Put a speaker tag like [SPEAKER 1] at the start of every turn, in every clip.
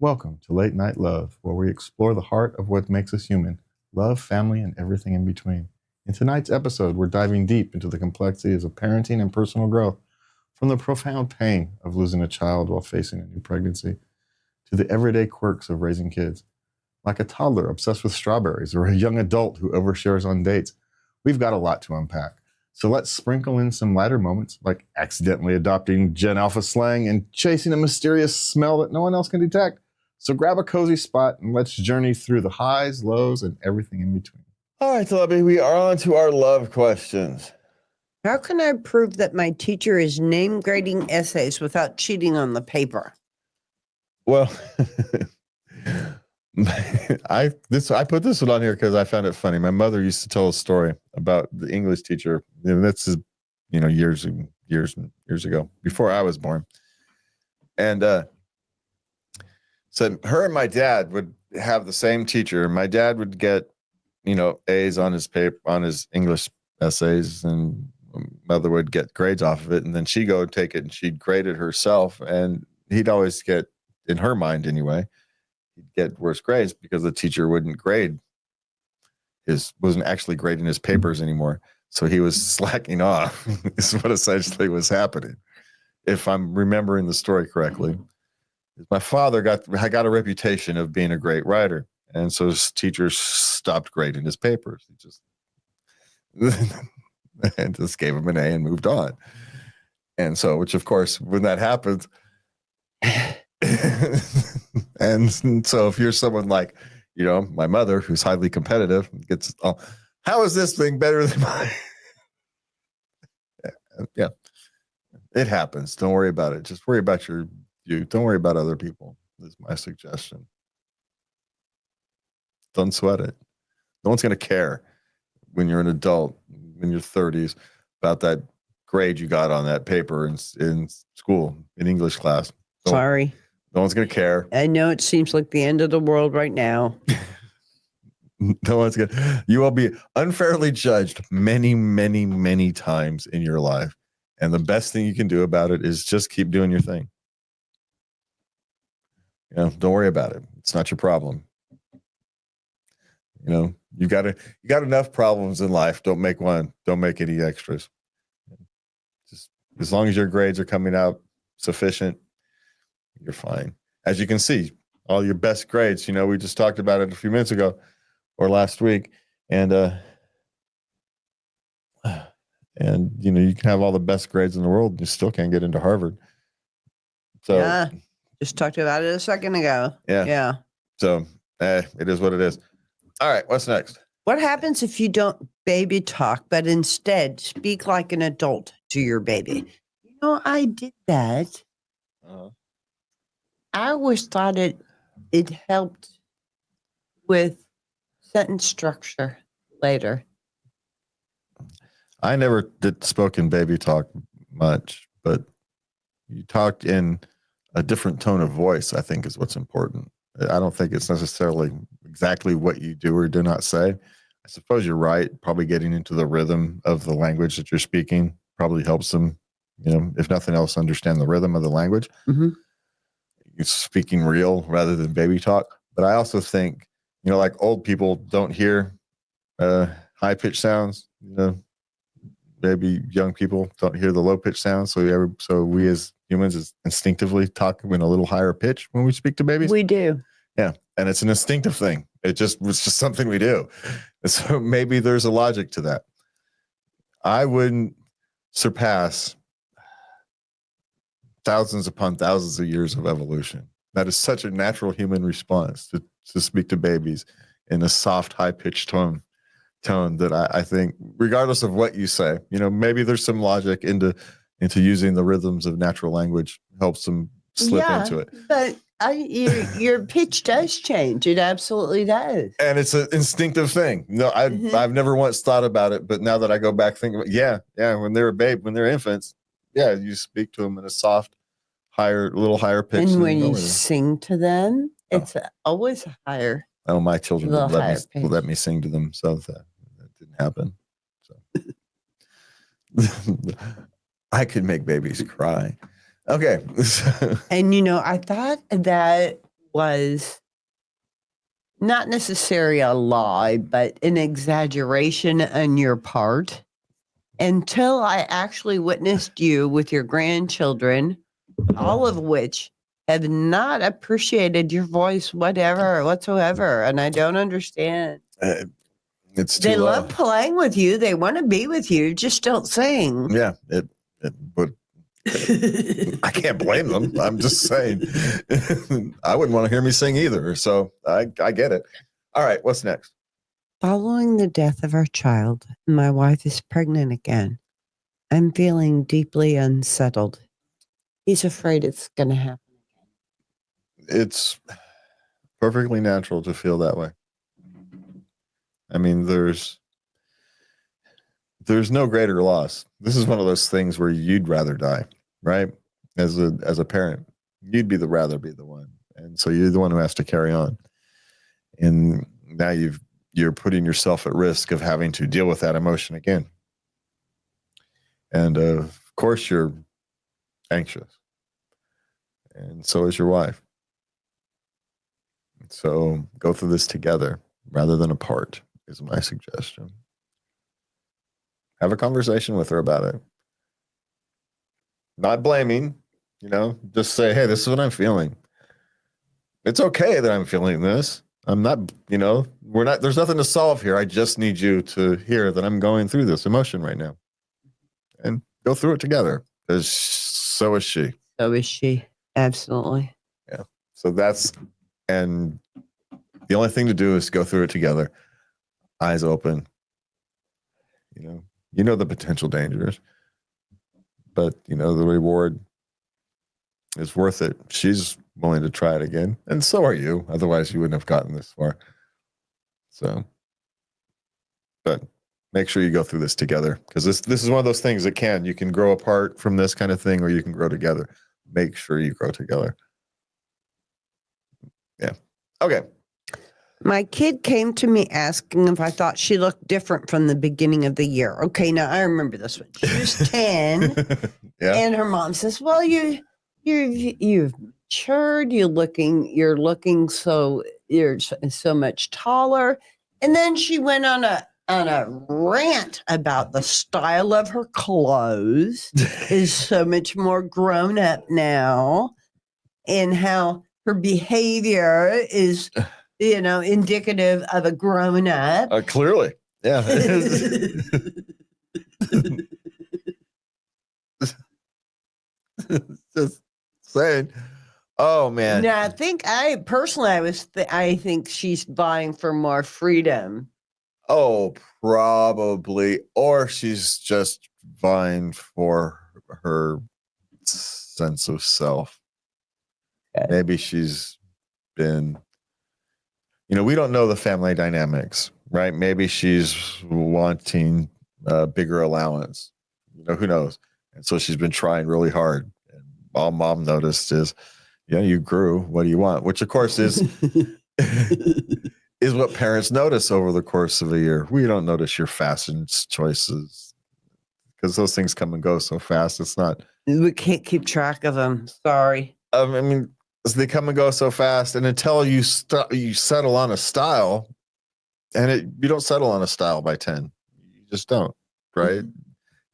[SPEAKER 1] Welcome to Late Night Love, where we explore the heart of what makes us human, love, family, and everything in between. In tonight's episode, we're diving deep into the complexities of parenting and personal growth, from the profound pain of losing a child while facing a new pregnancy, to the everyday quirks of raising kids. Like a toddler obsessed with strawberries or a young adult who overshares on dates, we've got a lot to unpack. So let's sprinkle in some lighter moments, like accidentally adopting Gen Alpha slang and chasing a mysterious smell that no one else can detect. So grab a cozy spot and let's journey through the highs, lows, and everything in between.
[SPEAKER 2] All right, Lubby, we are on to our love questions.
[SPEAKER 3] How can I prove that my teacher is name grading essays without cheating on the paper?
[SPEAKER 2] Well, I put this one on here because I found it funny. My mother used to tell a story about the English teacher, and this is, years and years ago, before I was born. And so her and my dad would have the same teacher. My dad would get, A's on his paper, on his English essays, and mother would get grades off of it. And then she'd go take it and she'd grade it herself. And he'd always get, in her mind anyway, he'd get worse grades because the teacher wasn't actually grading his papers anymore. So he was slacking off, is what essentially was happening. If I'm remembering the story correctly. My father got a reputation of being a great writer, and so his teachers stopped grading his papers. He just gave him an A and moved on. And so, which of course, when that happens, and so if you're someone like, my mother, who's highly competitive, gets, how is this thing better than mine? Yeah, it happens. Don't worry about it. Just worry about you. Don't worry about other people, is my suggestion. Don't sweat it. No one's going to care when you're an adult, in your 30s, about that grade you got on that paper in school, in English class.
[SPEAKER 3] Sorry.
[SPEAKER 2] No one's going to care.
[SPEAKER 3] I know it seems like the end of the world right now.
[SPEAKER 2] No one's going to. You will be unfairly judged many, many, many times in your life. And the best thing you can do about it is just keep doing your thing. Don't worry about it. It's not your problem. You got enough problems in life. Don't make one. Don't make any extras. Just as long as your grades are coming out sufficient, you're fine. As you can see, all your best grades, we just talked about it a few minutes ago or last week. And you can have all the best grades in the world and you still can't get into Harvard. So
[SPEAKER 3] yeah. Just talked about it a second ago.
[SPEAKER 2] Yeah. So it is what it is. All right. What's next?
[SPEAKER 3] What happens if you don't baby talk, but instead speak like an adult to your baby? I did that.
[SPEAKER 2] Uh-huh.
[SPEAKER 3] I always thought it helped with sentence structure later.
[SPEAKER 2] I never did spoken baby talk much, but you talked in a different tone of voice, I think, is what's important. I don't think it's necessarily exactly what you do or do not say. I suppose you're right. Probably getting into the rhythm of the language that you're speaking probably helps them, if nothing else, understand the rhythm of the language.
[SPEAKER 3] Mm-hmm.
[SPEAKER 2] You're speaking real rather than baby talk. But I also think, like old people don't hear high-pitched sounds, maybe young people don't hear the low-pitched sounds. So we as humans instinctively talk in a little higher pitch when we speak to babies.
[SPEAKER 3] We do.
[SPEAKER 2] Yeah. And it's an instinctive thing. It's just something we do. And so maybe there's a logic to that. I wouldn't surpass thousands upon thousands of years of evolution. That is such a natural human response to speak to babies in a soft, high-pitched tone that I think, regardless of what you say, maybe there's some logic into using the rhythms of natural language, helps them slip into it.
[SPEAKER 3] But your pitch does change. It absolutely does.
[SPEAKER 2] And it's an instinctive thing. No, I've never once thought about it, but now that I go back thinking, when they're when they're infants, you speak to them in a soft, little higher pitch.
[SPEAKER 3] And when you sing to them, it's always higher.
[SPEAKER 2] Oh, my children would let me sing to them, so that didn't happen. So I could make babies cry. Okay.
[SPEAKER 3] And I thought that was not necessarily a lie, but an exaggeration on your part until I actually witnessed you with your grandchildren, all of which have not appreciated your voice, whatsoever. And I don't understand.
[SPEAKER 2] It's too
[SPEAKER 3] They
[SPEAKER 2] low.
[SPEAKER 3] love playing with you. They want to be with you. Just don't sing.
[SPEAKER 2] Yeah, it would. I can't blame them. I'm just saying. I wouldn't want to hear me sing either. So I get it. All right, what's next?
[SPEAKER 3] Following the death of our child, my wife is pregnant again. I'm feeling deeply unsettled. He's afraid it's going to happen.
[SPEAKER 2] It's perfectly natural to feel that way. I mean, there's no greater loss. This is one of those things where you'd rather die, right? As a parent, you'd rather be the one, and so you're the one who has to carry on. And now you're putting yourself at risk of having to deal with that emotion again. And of course, you're anxious, and so is your wife. So go through this together rather than apart is my suggestion. Have a conversation with her about it. Not blaming, just say, hey, this is what I'm feeling. It's okay that I'm feeling this. I'm not, there's nothing to solve here. I just need you to hear that I'm going through this emotion right now. And go through it together, because so is she.
[SPEAKER 3] So is she. Absolutely.
[SPEAKER 2] Yeah. So and the only thing to do is go through it together. Eyes open. You know the potential dangers, but the reward is worth it. She's willing to try it again, and so are you. Otherwise, you wouldn't have gotten this far. So, but make sure you go through this together, because this is one of those things that you can grow apart from this kind of thing, or you can grow together. Make sure you grow together. Yeah. Okay.
[SPEAKER 3] My kid came to me asking if I thought she looked different from the beginning of the year. Okay, now I remember this one. She was 10,
[SPEAKER 2] Yeah.
[SPEAKER 3] and her mom says, "Well, you've matured. You're looking so much taller." And then she went on a rant about the style of her clothes is so much more grown up now, and how her behavior is indicative of a grown up.
[SPEAKER 2] Clearly. Yeah. Just saying. Oh, man.
[SPEAKER 3] Now, I think I think she's vying for more freedom.
[SPEAKER 2] Oh, probably. Or she's just vying for her sense of self.
[SPEAKER 3] Okay.
[SPEAKER 2] Maybe she's been, we don't know the family dynamics, right? Maybe she's wanting a bigger allowance. Who knows? And so she's been trying really hard. And all mom noticed is, you grew. What do you want? Which, of course, is is what parents notice over the course of a year. We don't notice your fashion choices because those things come and go so fast. It's not.
[SPEAKER 3] We can't keep track of them. Sorry.
[SPEAKER 2] I mean, they come and go so fast, and until you settle on a style, and you don't settle on a style by 10. You just don't, right? And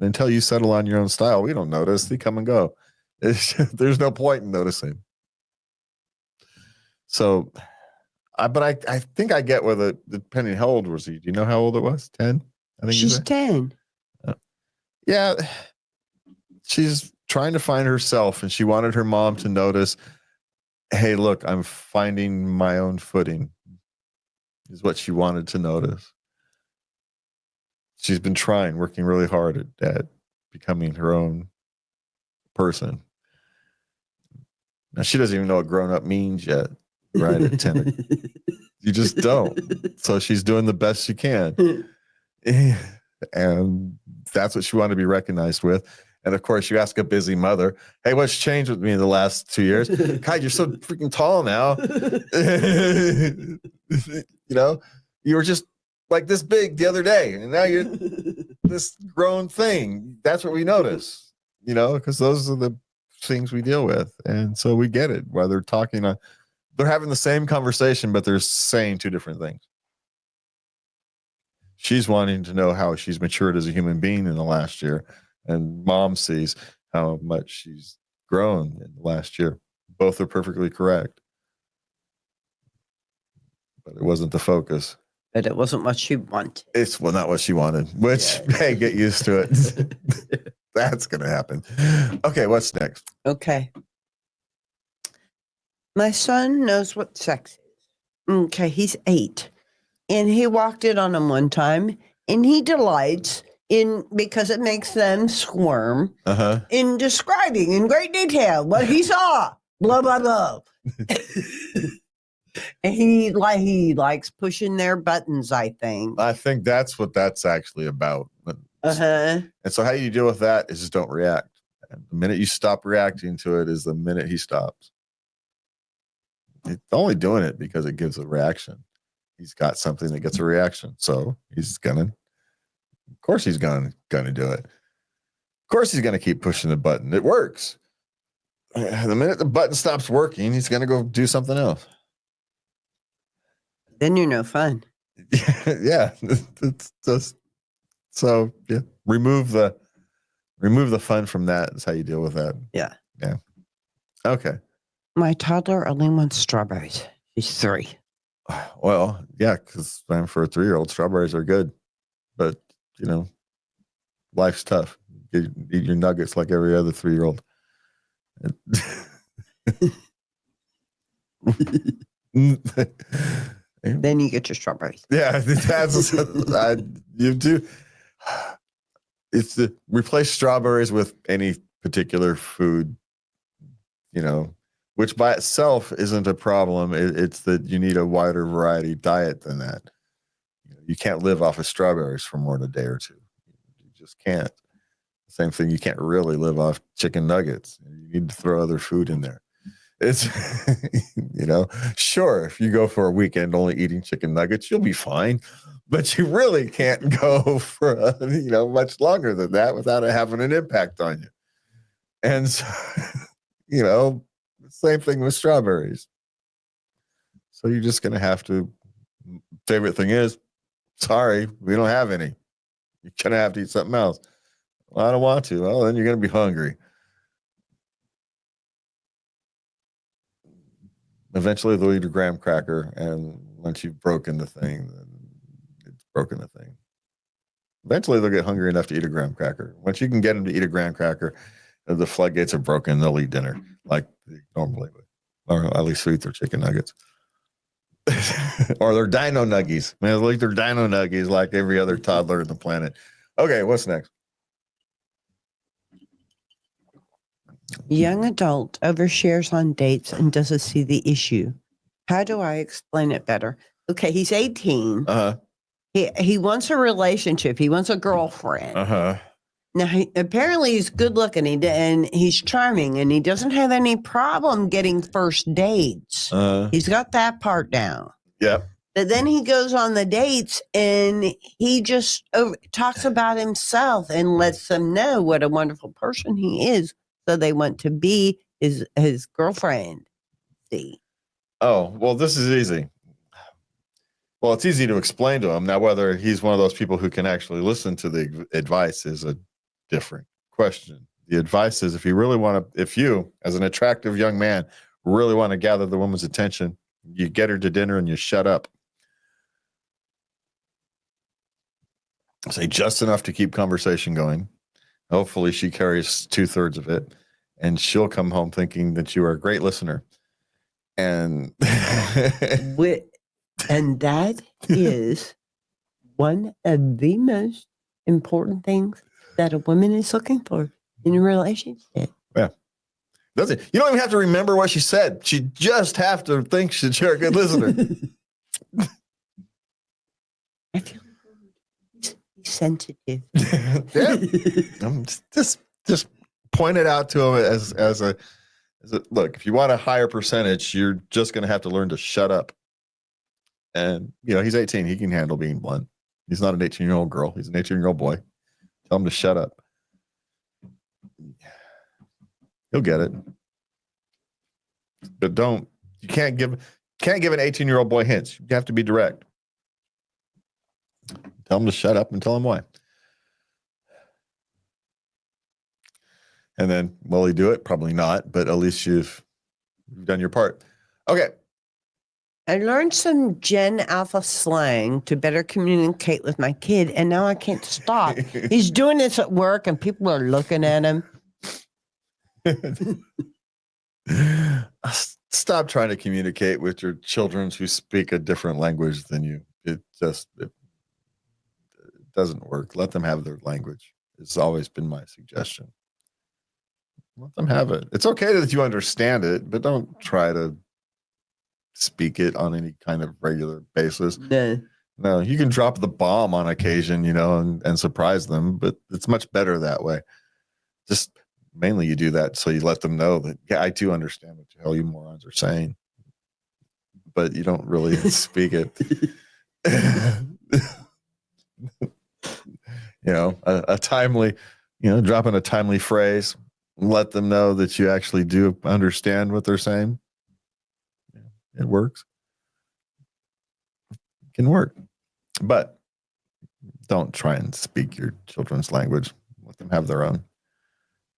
[SPEAKER 2] until you settle on your own style, we don't notice. They come and go. There's no point in noticing. So, but I think I get where depending how old was he? Do you know how old it was? 10? I think
[SPEAKER 3] she's 10.
[SPEAKER 2] Yeah. She's trying to find herself, and she wanted her mom to notice, hey, look, I'm finding my own footing, is what she wanted to notice. She's been working really hard at becoming her own person. Now, she doesn't even know what grown up means yet, right? At 10. You just don't. So she's doing the best she can. And that's what she wanted to be recognized with. And of course, you ask a busy mother, hey, what's changed with me in the last 2 years? God, you're so freaking tall now. You were just like this big the other day, and now you're this grown thing. That's what we notice, because those are the things we deal with. And so we get it, whether talking They're having the same conversation, but they're saying two different things. She's wanting to know how she's matured as a human being in the last year, and mom sees how much she's grown in the last year. Both are perfectly correct, but it wasn't the focus.
[SPEAKER 3] But it wasn't what she wanted.
[SPEAKER 2] It's not what she wanted, which, hey, get used to it. That's going to happen. Okay, what's next?
[SPEAKER 3] Okay. My son knows what sex is. Okay, he's 8. And he walked it on him one time. And he delights in, because it makes them squirm, in describing in great detail what he saw. Blah, blah, blah. And he likes pushing their buttons, I think.
[SPEAKER 2] I think that's what that's actually about. And so how you deal with that is just don't react. And the minute you stop reacting to it is the minute he stops. He's only doing it because it gives a reaction. He's got something that gets a reaction. So he's of course he's gonna do it. Of course he's gonna keep pushing the button. It works. The minute the button stops working, he's gonna go do something else.
[SPEAKER 3] Then you're no fun.
[SPEAKER 2] Yeah. It's just so yeah. Remove the fun from that. That's how you deal with that.
[SPEAKER 3] Yeah.
[SPEAKER 2] Yeah. Okay.
[SPEAKER 3] My toddler only wants strawberries. She's 3.
[SPEAKER 2] Well, yeah, because for a 3-year-old, strawberries are good, but life's tough. You eat your nuggets like every other 3-year-old.
[SPEAKER 3] Then you get your strawberries.
[SPEAKER 2] Yeah, that's you do. It's replace strawberries with any particular food, which by itself isn't a problem. It's that you need a wider variety diet than that. You can't live off of strawberries for more than a day or two. You just can't. Same thing. You can't really live off chicken nuggets. You need to throw other food in there. It's, sure, if you go for a weekend only eating chicken nuggets, you'll be fine. But you really can't go for, much longer than that without it having an impact on you. And so, same thing with strawberries. So you're just going to have to, favorite thing is, sorry, we don't have any. You're going to have to eat something else. Well, I don't want to. Well, then you're going to be hungry. Eventually they'll eat a graham cracker, and once you've broken the thing, then it's broken the thing. Eventually they'll get hungry enough to eat a graham cracker. Once you can get them to eat a graham cracker, the floodgates are broken, they'll eat dinner like they normally would. Or at least eat their chicken nuggets. Or their dino nuggies. Man, they'll eat their dino nuggies like every other toddler on the planet. Okay, what's next?
[SPEAKER 3] Young adult overshares on dates and doesn't see the issue. How do I explain it better? Okay, he's 18. He wants a relationship. He wants a girlfriend. Now, apparently he's good looking and he's charming and he doesn't have any problem getting first dates. He's got that part down.
[SPEAKER 2] Yep.
[SPEAKER 3] But then he goes on the dates and he just talks about himself and lets them know what a wonderful person he is. So they want to be his girlfriend. See?
[SPEAKER 2] Oh, well, this is easy. Well, it's easy to explain to him. Now, whether he's one of those people who can actually listen to the advice is a different question. The advice is if you, as an attractive young man, really want to gather the woman's attention, you get her to dinner and you shut up. Say just enough to keep conversation going. Hopefully she carries 2/3 of it, and she'll come home thinking that you are a great listener. And
[SPEAKER 3] and that is one of the most important things that a woman is looking for in a relationship.
[SPEAKER 2] Yeah. Does it? You don't even have to remember what she said. She just have to think that you're a good listener.
[SPEAKER 3] I feel sensitive.
[SPEAKER 2] Yeah. Just point it out to him as a look, if you want a higher percentage, you're just going to have to learn to shut up. And, he's 18. He can handle being blunt. He's not an 18-year-old girl. He's an 18-year-old boy. Tell him to shut up. He'll get it. But don't, You can't give an 18-year-old boy hints. You have to be direct. Tell him to shut up and tell him why. And then, will he do it? Probably not, but at least you've done your part. Okay.
[SPEAKER 3] I learned some Gen Alpha slang to better communicate with my kid, and now I can't stop. He's doing this at work, and people are looking at him.
[SPEAKER 2] Stop trying to communicate with your children who speak a different language than you. It doesn't work. Let them have their language. It's always been my suggestion. Let them have it. It's okay that you understand it, but don't try to speak it on any kind of regular basis. No, you can drop the bomb on occasion, and surprise them, but it's much better that way. Just mainly you do that so you let them know that, yeah, I do understand what the hell you morons are saying, but you don't really speak it. A timely, dropping a timely phrase, let them know that you actually do understand what they're saying. It works. It can work. But don't try and speak your children's language. Let them have their own.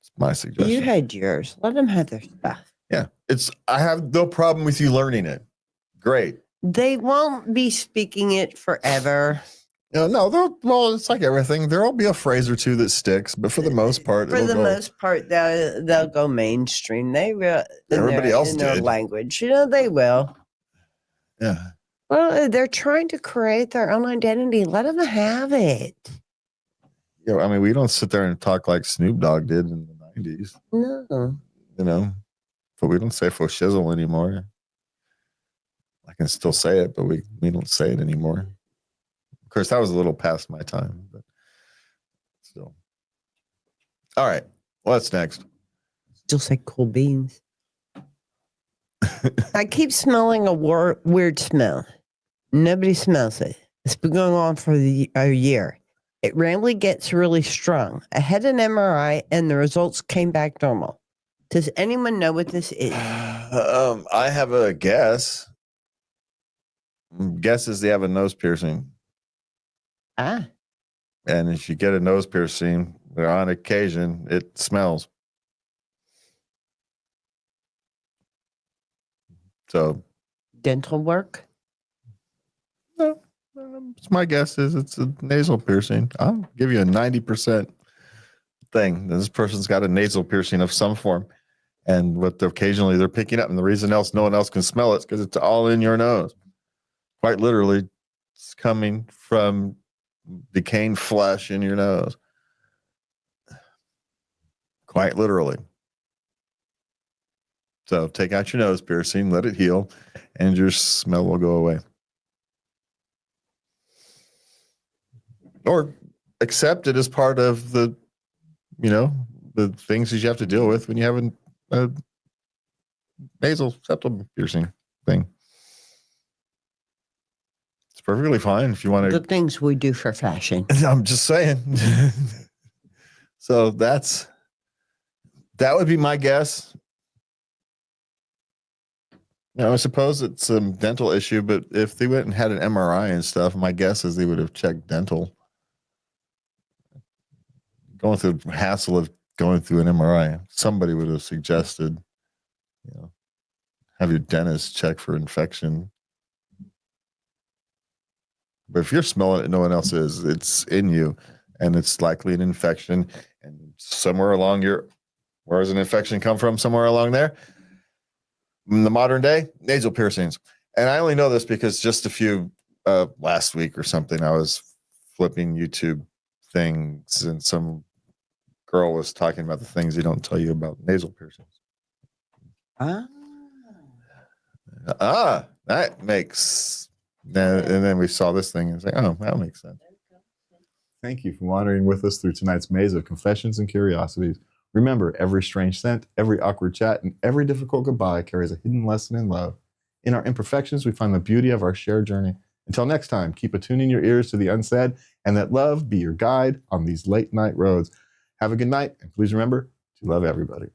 [SPEAKER 2] It's my suggestion.
[SPEAKER 3] You had yours. Let them have their stuff.
[SPEAKER 2] Yeah. I have no problem with you learning it. Great.
[SPEAKER 3] They won't be speaking it forever.
[SPEAKER 2] No, it's like everything. There'll be a phrase or two that sticks, but for the most part,
[SPEAKER 3] they'll go mainstream. They will.
[SPEAKER 2] Everybody else
[SPEAKER 3] in their
[SPEAKER 2] did.
[SPEAKER 3] language. They will.
[SPEAKER 2] Yeah.
[SPEAKER 3] Well, they're trying to create their own identity. Let them have it.
[SPEAKER 2] We don't sit there and talk like Snoop Dogg did in the 90s.
[SPEAKER 3] No.
[SPEAKER 2] But we don't say for shizzle anymore. I can still say it, but we don't say it anymore. Of course, that was a little past my time, but still. All right. What's next?
[SPEAKER 3] Still say cool beans. I keep smelling a weird smell. Nobody smells it. It's been going on for a year. It randomly gets really strong. I had an MRI and the results came back normal. Does anyone know what this is?
[SPEAKER 2] I have a guess. Guess is they have a nose piercing.
[SPEAKER 3] Ah.
[SPEAKER 2] And if you get a nose piercing, on occasion, it smells. So,
[SPEAKER 3] dental work?
[SPEAKER 2] No. My guess is it's a nasal piercing. I'll give you a 90% thing. This person's got a nasal piercing of some form. And what occasionally they're picking up. And the reason no one else can smell it is because it's all in your nose. Quite literally, it's coming from decaying flesh in your nose. Quite literally. So take out your nose piercing, let it heal, and your smell will go away. Or accept it as part of the things that you have to deal with when you have a nasal septum piercing thing. It's perfectly fine if you want to.
[SPEAKER 3] The things we do for fashion.
[SPEAKER 2] I'm just saying. So that would be my guess. I suppose it's a dental issue, but if they went and had an MRI and stuff, my guess is they would have checked dental. Going through the hassle of going through an MRI, somebody would have suggested, have your dentist check for infection. But if you're smelling it, no one else is. It's in you, and it's likely an infection. And somewhere along where does an infection come from? Somewhere along there. In the modern day, nasal piercings. And I only know this because just a few last week or something, I was flipping YouTube things, and some girl was talking about the things they don't tell you about nasal piercings. That makes. And then we saw this thing and it's like, oh, that makes sense.
[SPEAKER 1] Thank you for wandering with us through tonight's maze of confessions and curiosities. Remember, every strange scent, every awkward chat, and every difficult goodbye carries a hidden lesson in love. In our imperfections, we find the beauty of our shared journey. Until next time, keep attuning your ears to the unsaid, and let love be your guide on these late night roads. Have a good night, and please remember to love everybody.